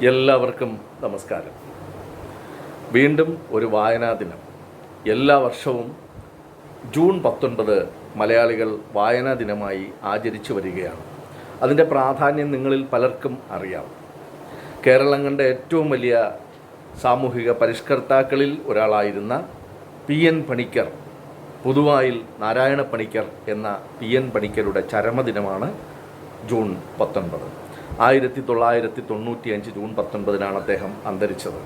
എല്ലാവർക്കും നമസ്കാരം. വീണ്ടും ഒരു വായനാ ദിനം. എല്ലാ വർഷവും ജൂൺ 19 മലയാളികൾ വായനാ ദിനമായി ആചരിച്ചു വരികയാണ്. അതിൻ്റെ പ്രാധാന്യം നിങ്ങളിൽ പലർക്കും അറിയാം. കേരളം കണ്ട ഏറ്റവും വലിയ സാമൂഹിക പരിഷ്കർത്താക്കളിൽ ഒരാളായിരുന്ന PN പണിക്കർ, പുതുവായിൽ നാരായണ പണിക്കർ എന്ന PN പണിക്കരുടെ ചരമദിനമാണ് ജൂൺ 19. 1995 ജൂൺ 19 അദ്ദേഹം അന്തരിച്ചത്.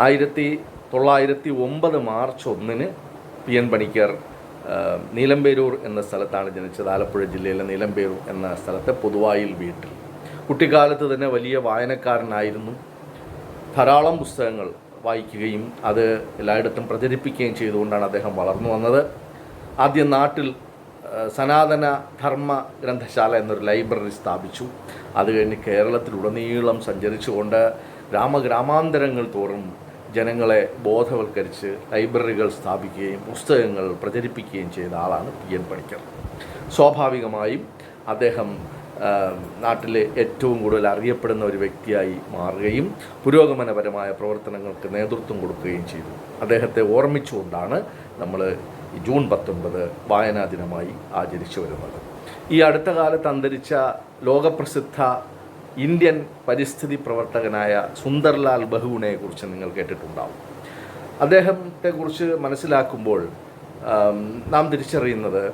1909 മാർച്ച് 1 PN പണിക്കർ നീലമ്പേരൂർ എന്ന സ്ഥലത്താണ് ജനിച്ചത്. ആലപ്പുഴ ജില്ലയിലെ നീലമ്പേരൂർ എന്ന സ്ഥലത്തെ പുതുവായിൽ വീട്ടിൽ. കുട്ടിക്കാലത്ത് തന്നെ വലിയ വായനക്കാരനായിരുന്നു. ധാരാളം പുസ്തകങ്ങൾ വായിക്കുകയും അത് എല്ലായിടത്തും പ്രചരിപ്പിക്കുകയും ചെയ്തുകൊണ്ടാണ് അദ്ദേഹം വളർന്നു വന്നത്. ആദ്യം നാട്ടിൽ സനാതന ധർമ്മ ഗ്രന്ഥശാല എന്നൊരു ലൈബ്രറി സ്ഥാപിച്ചു. അത് കഴിഞ്ഞ് കേരളത്തിലുടനീളം സഞ്ചരിച്ചുകൊണ്ട് ഗ്രാമാന്തരങ്ങൾ തോറും ജനങ്ങളെ ബോധവൽക്കരിച്ച് ലൈബ്രറികൾ സ്ഥാപിക്കുകയും പുസ്തകങ്ങൾ പ്രചരിപ്പിക്കുകയും ചെയ്ത ആളാണ് PN പണിക്കർ. സ്വാഭാവികമായും അദ്ദേഹം നാട്ടിലെ ഏറ്റവും കൂടുതൽ അറിയപ്പെടുന്ന ഒരു വ്യക്തിയായി മാറുകയും പുരോഗമനപരമായ പ്രവർത്തനങ്ങൾക്ക് നേതൃത്വം കൊടുക്കുകയും ചെയ്തു. അദ്ദേഹത്തെ ഓർമ്മിച്ചുകൊണ്ടാണ് നമ്മൾ ജൂൺ 19 വായനാ ദിനമായി ആചരിച്ചു വരുന്നത്. ഈ അടുത്ത കാലത്ത് അന്തരിച്ച ലോകപ്രസിദ്ധ ഇന്ത്യൻ പരിസ്ഥിതി പ്രവർത്തകനായ സുന്ദർലാൽ ബഹുഗുണയെക്കുറിച്ച് നിങ്ങൾ കേട്ടിട്ടുണ്ടാവും. അദ്ദേഹത്തെക്കുറിച്ച് മനസ്സിലാക്കുമ്പോൾ നാം തിരിച്ചറിയുന്നത്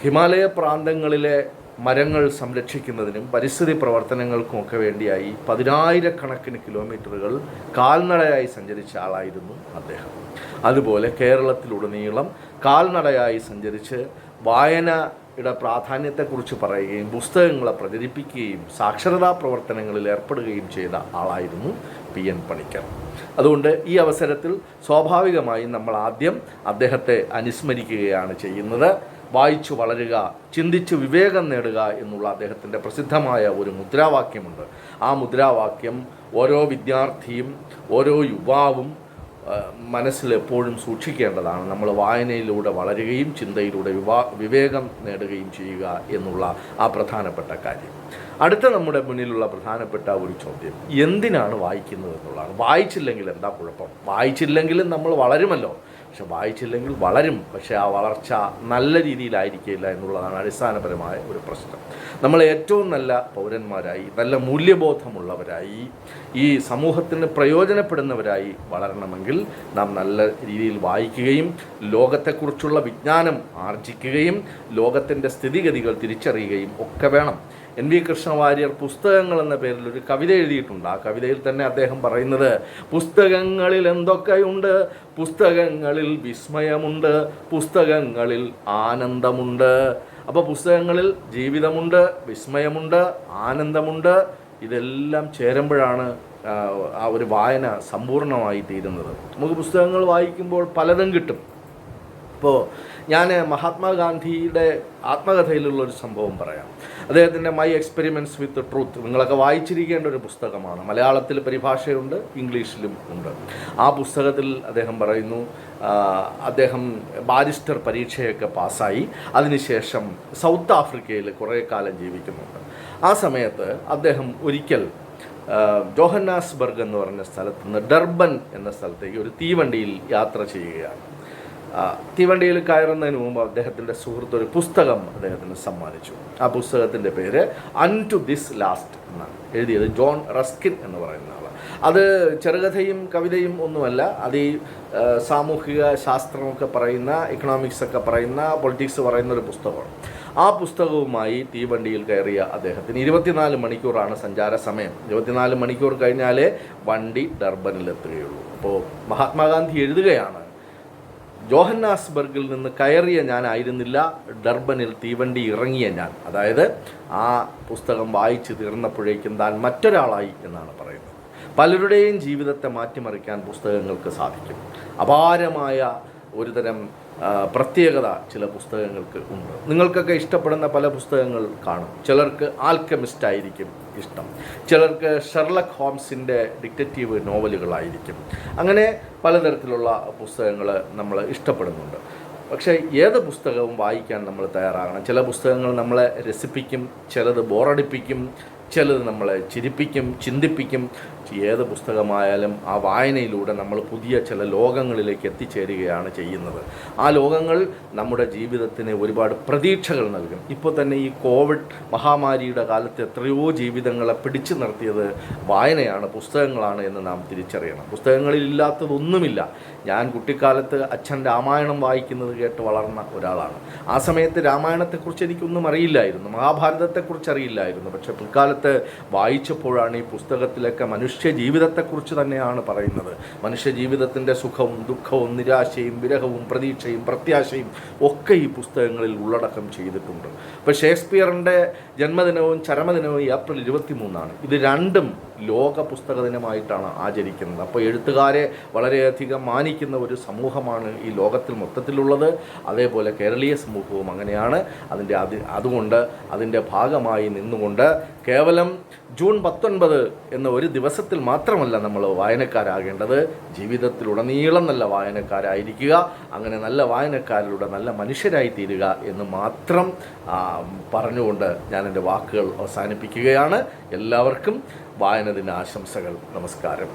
ഹിമാലയ പ്രാന്തങ്ങളിലെ മരങ്ങൾ സംരക്ഷിക്കുന്നതിനും പരിസ്ഥിതി പ്രവർത്തനങ്ങൾക്കുമൊക്കെ വേണ്ടിയായി 10,000 കിലോമീറ്ററുകൾ കാൽനടയായി സഞ്ചരിച്ച ആളായിരുന്നു അദ്ദേഹം. അതുപോലെ കേരളത്തിലുടനീളം കാൽനടയായി സഞ്ചരിച്ച് വായനയുടെ പ്രാധാന്യത്തെക്കുറിച്ച് പറയുകയും പുസ്തകങ്ങളെ പ്രചരിപ്പിക്കുകയും സാക്ഷരതാ പ്രവർത്തനങ്ങളിൽ ഏർപ്പെടുകയും ചെയ്ത ആളായിരുന്നു PN പണിക്കർ. അതുകൊണ്ട് ഈ അവസരത്തിൽ സ്വാഭാവികമായും നമ്മൾ ആദ്യം അദ്ദേഹത്തെ അനുസ്മരിക്കുകയാണ് ചെയ്യുന്നത്. വായിച്ചു വളരുക, ചിന്തിച്ച് വിവേകം നേടുക എന്നുള്ള അദ്ദേഹത്തിൻ്റെ പ്രസിദ്ധമായ ഒരു മുദ്രാവാക്യമുണ്ട്. ആ മുദ്രാവാക്യം ഓരോ വിദ്യാർത്ഥിയും ഓരോ യുവാവും മനസ്സിൽ എപ്പോഴും സൂക്ഷിക്കേണ്ടതാണ്. നമ്മൾ വായനയിലൂടെ വളരുകയും ചിന്തയിലൂടെ വിവേകം നേടുകയും ചെയ്യുക എന്നുള്ള ആ പ്രധാനപ്പെട്ട കാര്യം. അടുത്ത നമ്മുടെ മുന്നിലുള്ള പ്രധാനപ്പെട്ട ഒരു ചോദ്യം, എന്തിനാണ് വായിക്കുന്നത് എന്നുള്ളതാണ്. വായിച്ചില്ലെങ്കിൽ എന്താ കുഴപ്പം? വായിച്ചില്ലെങ്കിലും നമ്മൾ വളരുമല്ലോ. പക്ഷെ വായിച്ചില്ലെങ്കിൽ വളരും, പക്ഷേ ആ വളർച്ച നല്ല രീതിയിലായിരിക്കില്ല എന്നുള്ളതാണ് അടിസ്ഥാനപരമായ ഒരു പ്രശ്നം. നമ്മൾ ഏറ്റവും നല്ല പൗരന്മാരായി, നല്ല മൂല്യബോധമുള്ളവരായി, ഈ സമൂഹത്തിന് പ്രയോജനപ്പെടുന്നവരായി വളരണമെങ്കിൽ നാം നല്ല രീതിയിൽ വായിക്കുകയും ലോകത്തെക്കുറിച്ചുള്ള വിജ്ഞാനം ആർജിക്കുകയും ലോകത്തിൻ്റെ സ്ഥിതിഗതികൾ തിരിച്ചറിയുകയും ഒക്കെ വേണം. NV കൃഷ്ണവാര്യർ പുസ്തകങ്ങൾ എന്ന പേരിൽ ഒരു കവിത എഴുതിയിട്ടുണ്ട്. ആ കവിതയിൽ തന്നെ അദ്ദേഹം പറയുന്നത്, പുസ്തകങ്ങളിൽ എന്തൊക്കെയുണ്ട്, പുസ്തകങ്ങളിൽ വിസ്മയമുണ്ട്, പുസ്തകങ്ങളിൽ ആനന്ദമുണ്ട്. അപ്പോൾ പുസ്തകങ്ങളിൽ ജീവിതമുണ്ട്, വിസ്മയമുണ്ട്, ആനന്ദമുണ്ട്. ഇതെല്ലാം ചേരുമ്പോഴാണ് ആ ഒരു വായന സമ്പൂർണ്ണമായി തീരുന്നത്. നമുക്ക് പുസ്തകങ്ങൾ വായിക്കുമ്പോൾ പലതും കിട്ടും. ഇപ്പോൾ ഞാൻ മഹാത്മാഗാന്ധിയുടെ ആത്മകഥയിലുള്ളൊരു സംഭവം പറയാം. അദ്ദേഹത്തിൻ്റെ മൈ എക്സ്പെരിമെൻറ്റ്സ് വിത്ത് ട്രൂത്ത് നിങ്ങളൊക്കെ വായിച്ചിരിക്കേണ്ട ഒരു പുസ്തകമാണ്. മലയാളത്തിൽ പരിഭാഷയുണ്ട്, ഇംഗ്ലീഷിലും ഉണ്ട്. ആ പുസ്തകത്തിൽ അദ്ദേഹം പറയുന്നു, അദ്ദേഹം ബാരിസ്റ്റർ പരീക്ഷയൊക്കെ പാസ്സായി അതിനുശേഷം സൗത്ത് ആഫ്രിക്കയിൽ കുറേ കാലം ജീവിക്കുന്നുണ്ട്. ആ സമയത്ത് അദ്ദേഹം ഒരിക്കൽ ജോഹന്നാസ്ബർഗ് എന്ന് പറഞ്ഞ സ്ഥലത്ത് നിന്ന് ഡർബൻ എന്ന സ്ഥലത്തേക്ക് ഒരു തീവണ്ടിയിൽ യാത്ര ചെയ്യുകയാണ്. തീവണ്ടിയിൽ കയറുന്നതിന് മുമ്പ് അദ്ദേഹത്തിൻ്റെ സുഹൃത്ത് ഒരു പുസ്തകം അദ്ദേഹത്തിന് സമ്മാനിച്ചു. ആ പുസ്തകത്തിൻ്റെ പേര് അൺടു ദിസ് ലാസ്റ്റ് എന്നാണ്. എഴുതിയത് ജോൺ റസ്കിൻ എന്ന് പറയുന്ന ആൾ. അത് ചെറുകഥയും കവിതയും ഒന്നുമല്ല, അത് ഈ സാമൂഹിക ശാസ്ത്രമൊക്കെ പറയുന്ന, എക്കണോമിക്സൊക്കെ പറയുന്ന, പൊളിറ്റിക്സ് പറയുന്ന ഒരു പുസ്തകമാണ്. ആ പുസ്തകവുമായി തീവണ്ടിയിൽ കയറിയ അദ്ദേഹത്തിന് 24 മണിക്കൂറാണ് സഞ്ചാര സമയം. 24 മണിക്കൂർ കഴിഞ്ഞാലേ വണ്ടി ഡർബനിലെത്തുകയുള്ളൂ. അപ്പോൾ മഹാത്മാഗാന്ധി എഴുതുകയാണ്, ജോഹന്നാസ്ബർഗിൽ നിന്ന് കയറിയ ഞാനായിരുന്നില്ല, ഡർബനിൽ തീവണ്ടി ഇറങ്ങിയ ഞാൻ. അതായത് ആ പുസ്തകം വായിച്ച് തീർന്നപ്പോഴേക്കും താൻ മറ്റൊരാളായി എന്നാണ് പറയുന്നത്. പലരുടെയും ജീവിതത്തെ മാറ്റിമറിക്കാൻ പുസ്തകങ്ങൾക്ക് സാധിക്കും. അപാരമായ ഒരുതരം പ്രത്യേകത ചില പുസ്തകങ്ങൾക്ക് ഉണ്ട്. നിങ്ങൾക്കൊക്കെ ഇഷ്ടപ്പെടുന്ന പല പുസ്തകങ്ങൾ കാണും. ചിലർക്ക് ആൽക്കെമിസ്റ്റ് ആയിരിക്കും ഇഷ്ടം, ചിലർക്ക് ഷെർലക് ഹോംസിൻ്റെ ഡിറ്റക്റ്റീവ് നോവലുകളായിരിക്കും. അങ്ങനെ പലതരത്തിലുള്ള പുസ്തകങ്ങൾ നമ്മൾ ഇഷ്ടപ്പെടുന്നുണ്ട്. പക്ഷേ ഏത് പുസ്തകവും വായിക്കാൻ നമ്മൾ തയ്യാറാകണം. ചില പുസ്തകങ്ങൾ നമ്മളെ രസിപ്പിക്കും, ചിലത് ബോറടിപ്പിക്കും, ചിലത് നമ്മളെ ചിരിപ്പിക്കും, ചിന്തിപ്പിക്കും. ഏത് പുസ്തകമായാലും ആ വായനയിലൂടെ നമ്മൾ പുതിയ ചില ലോകങ്ങളിലേക്ക് എത്തിച്ചേരുകയാണ് ചെയ്യുന്നത്. ആ ലോകങ്ങൾ നമ്മുടെ ജീവിതത്തിന് ഒരുപാട് പ്രതീക്ഷകൾ നൽകും. ഇപ്പോൾ തന്നെ ഈ കോവിഡ് മഹാമാരിയുടെ കാലത്ത് എത്രയോ ജീവിതങ്ങളെ പിടിച്ചു നിർത്തിയത് വായനയാണ്, പുസ്തകങ്ങളാണ് എന്ന് നാം തിരിച്ചറിയണം. പുസ്തകങ്ങളിലില്ലാത്തതൊന്നുമില്ല. ഞാൻ കുട്ടിക്കാലത്ത് അച്ഛൻ രാമായണം വായിക്കുന്നത് കേട്ട് വളർന്ന ഒരാളാണ്. ആ സമയത്ത് രാമായണത്തെക്കുറിച്ച് എനിക്കൊന്നും അറിയില്ലായിരുന്നു, മഹാഭാരതത്തെക്കുറിച്ച് അറിയില്ലായിരുന്നു. പക്ഷേ പിൽക്കാലത്ത് വായിച്ചപ്പോഴാണ് ഈ പുസ്തകത്തിലൊക്കെ മനുഷ്യ ജീവിതത്തെക്കുറിച്ച് തന്നെയാണ് പറയുന്നത്. മനുഷ്യ ജീവിതത്തിൻ്റെ സുഖവും ദുഃഖവും നിരാശയും വിരഹവും പ്രതീക്ഷയും പ്രത്യാശയും ഒക്കെ ഈ പുസ്തകങ്ങളിൽ ഉള്ളടക്കം ചെയ്തിട്ടുണ്ട്. ഇപ്പോൾ ഷേക്സ്പിയറിൻ്റെ ജന്മദിനവും ചരമദിനവും ഏപ്രിൽ 23 ഇത് രണ്ടും ലോക പുസ്തക ദിനമായിട്ടാണ് ആചരിക്കുന്നത്. അപ്പോൾ എഴുത്തുകാരെ വളരെയധികം മാനിക്കുന്ന ഒരു സമൂഹമാണ് ഈ ലോകത്തിൽ മൊത്തത്തിലുള്ളത്. അതേപോലെ കേരളീയ സമൂഹവും അങ്ങനെയാണ്. അതുകൊണ്ട് അതിൻ്റെ ഭാഗമായി നിന്നുകൊണ്ട് കേവലം ജൂൺ 19 എന്ന ഒരു ദിവസത്തിൽ മാത്രമല്ല നമ്മൾ വായനക്കാരാകേണ്ടത്, ജീവിതത്തിലുടനീളം നല്ല വായനക്കാരായിരിക്കുക. അങ്ങനെ നല്ല വായനക്കാരിലൂടെ നല്ല മനുഷ്യരായി തീരുക എന്ന് മാത്രം പറഞ്ഞുകൊണ്ട് ഞാൻ എൻ്റെ വാക്കുകൾ അവസാനിപ്പിക്കുകയാണ്. എല്ലാവർക്കും വായന ദിന ആശംസകൾ. നമസ്കാരം.